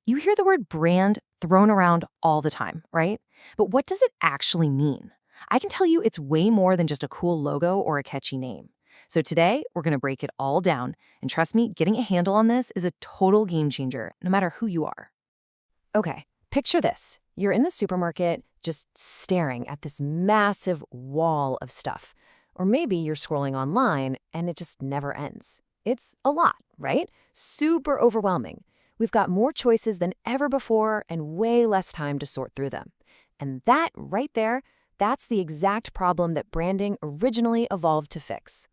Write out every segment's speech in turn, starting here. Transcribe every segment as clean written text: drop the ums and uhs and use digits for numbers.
You hear the word brand thrown around all the time, right? But what does it actually mean? I can tell you it's way more than just a cool logo or a catchy name. So today, we're going to break it all down. And trust me, getting a handle on this is a total game changer, no matter who you are. Okay, picture this. You're in the supermarket just staring at this massive wall of stuff. Or maybe you're scrolling online and it just never ends. It's a lot, right? Super overwhelming. We've got more choices than ever before and way less time to sort through them. And that right there, that's the exact problem that branding originally evolved to fix.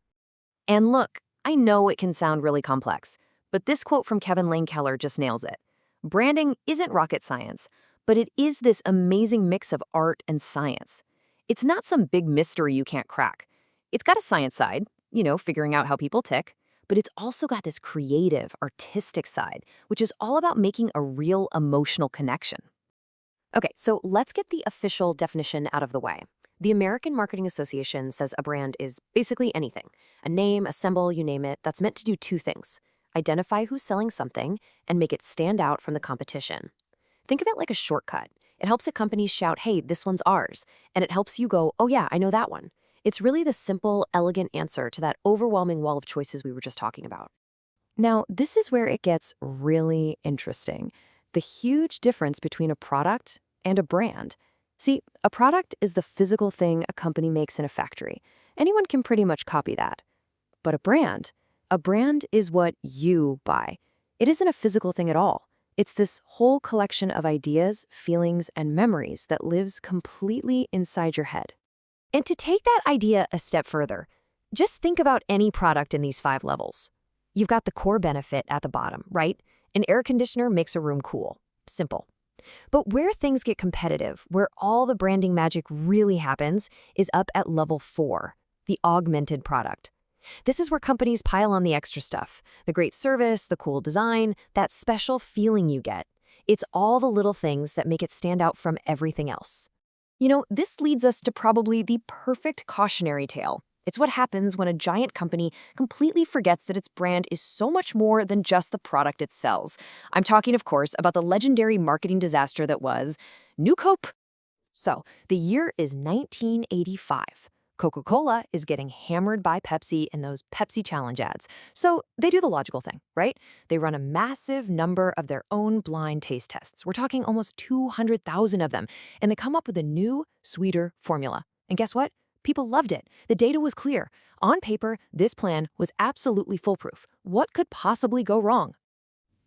And look, I know it can sound really complex, but this quote from Kevin Lane Keller just nails it. Branding isn't rocket science, but it is this amazing mix of art and science. It's not some big mystery you can't crack. It's got a science side, figuring out how people tick, but it's also got this creative, artistic side, which is all about making a real emotional connection. Okay, so let's get the official definition out of the way. The American Marketing Association says a brand is basically anything, a name, a symbol, you name it, that's meant to do two things: identify who's selling something and make it stand out from the competition. Think of it like a shortcut. It helps a company shout, hey, this one's ours, and it helps you go, oh yeah, I know that one. It's really the simple, elegant answer to that overwhelming wall of choices we were just talking about. Now, this is where it gets really interesting. The huge difference between a product and a brand. See, a product is the physical thing a company makes in a factory. Anyone can pretty much copy that. But a brand is what you buy. It isn't a physical thing at all. It's this whole collection of ideas, feelings, and memories that lives completely inside your head. And to take that idea a step further, just think about any product in these 5 levels. You've got the core benefit at the bottom, right? An air conditioner makes a room cool. Simple. But where things get competitive, where all the branding magic really happens, is up at level 4, the augmented product. This is where companies pile on the extra stuff, the great service, the cool design, that special feeling you get. It's all the little things that make it stand out from everything else. This leads us to probably the perfect cautionary tale. It's what happens when a giant company completely forgets that its brand is so much more than just the product it sells. I'm talking, of course, about the legendary marketing disaster that was New Coke. So, the year is 1985. Coca-Cola is getting hammered by Pepsi in those Pepsi Challenge ads. So they do the logical thing, right? They run a massive number of their own blind taste tests. We're talking almost 200,000 of them. And they come up with a new, sweeter formula. And guess what? People loved it. The data was clear. On paper, this plan was absolutely foolproof. What could possibly go wrong?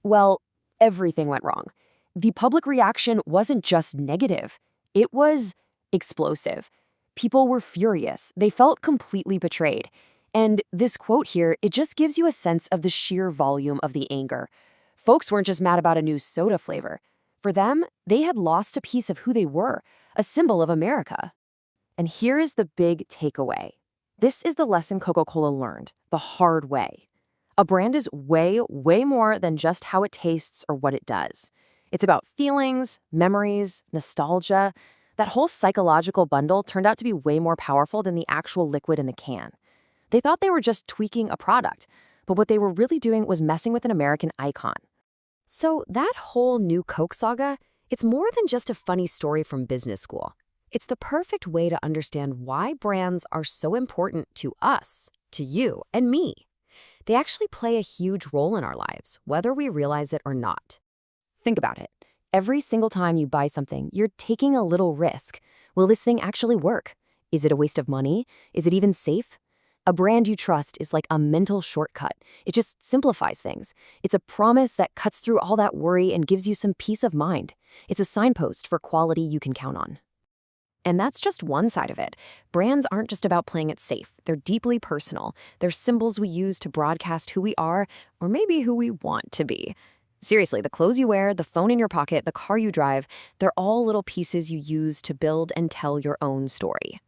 Well, everything went wrong. The public reaction wasn't just negative. It was explosive. People were furious. They felt completely betrayed. And this quote here, it just gives you a sense of the sheer volume of the anger. Folks weren't just mad about a new soda flavor. For them, they had lost a piece of who they were, a symbol of America. And here is the big takeaway. This is the lesson Coca-Cola learned, the hard way. A brand is way, way more than just how it tastes or what it does. It's about feelings, memories, nostalgia. That whole psychological bundle turned out to be way more powerful than the actual liquid in the can. They thought they were just tweaking a product, but what they were really doing was messing with an American icon. So that whole New Coke saga, it's more than just a funny story from business school. It's the perfect way to understand why brands are so important to us, to you, and me. They actually play a huge role in our lives, whether we realize it or not. Think about it. Every single time you buy something, you're taking a little risk. Will this thing actually work? Is it a waste of money? Is it even safe? A brand you trust is like a mental shortcut. It just simplifies things. It's a promise that cuts through all that worry and gives you some peace of mind. It's a signpost for quality you can count on. And that's just one side of it. Brands aren't just about playing it safe. They're deeply personal. They're symbols we use to broadcast who we are, or maybe who we want to be. Seriously, the clothes you wear, the phone in your pocket, the car you drive, they're all little pieces you use to build and tell your own story.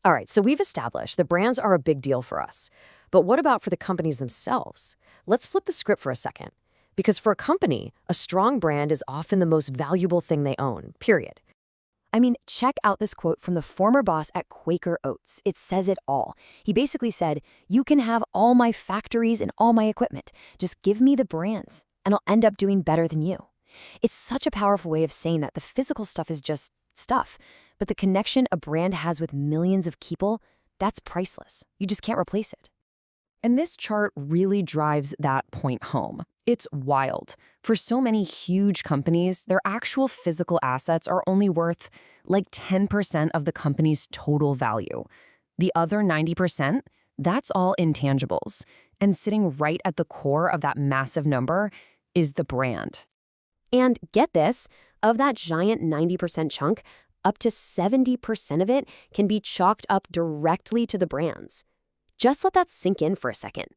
All right, so we've established that brands are a big deal for us. But what about for the companies themselves? Let's flip the script for a second. Because for a company, a strong brand is often the most valuable thing they own, period. I mean, check out this quote from the former boss at Quaker Oats. It says it all. He basically said, "You can have all my factories and all my equipment. Just give me the brands, and I'll end up doing better than you." It's such a powerful way of saying that the physical stuff is just stuff, but the connection a brand has with millions of people, that's priceless. You just can't replace it. And this chart really drives that point home. It's wild. For so many huge companies, their actual physical assets are only worth like 10% of the company's total value. The other 90%, that's all intangibles. And sitting right at the core of that massive number is the brand. And get this, of that giant 90% chunk, up to 70% of it can be chalked up directly to the brands. Just let that sink in for a second.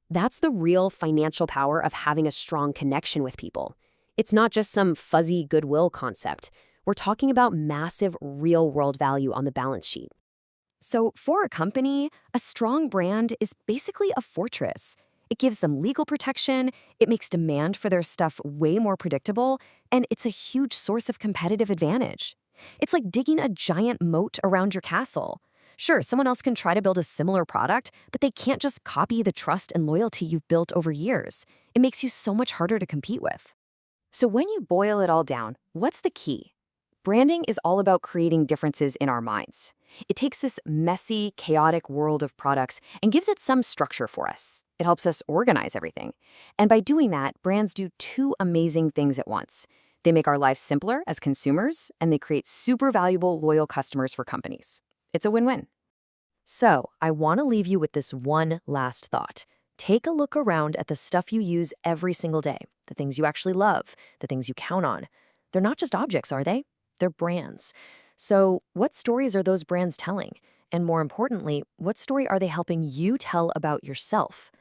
That's the real financial power of having a strong connection with people. It's not just some fuzzy goodwill concept. We're talking about massive real-world value on the balance sheet. So for a company, a strong brand is basically a fortress. It gives them legal protection, it makes demand for their stuff way more predictable, and it's a huge source of competitive advantage. It's like digging a giant moat around your castle. Sure, someone else can try to build a similar product, but they can't just copy the trust and loyalty you've built over years. It makes you so much harder to compete with. So when you boil it all down, what's the key? Branding is all about creating differences in our minds. It takes this messy, chaotic world of products and gives it some structure for us. It helps us organize everything. And by doing that, brands do two amazing things at once. They make our lives simpler as consumers, and they create super valuable, loyal customers for companies. It's a win-win. So, I want to leave you with this one last thought. Take a look around at the stuff you use every single day, the things you actually love, the things you count on. They're not just objects, are they? They're brands. So, what stories are those brands telling? And more importantly, what story are they helping you tell about yourself?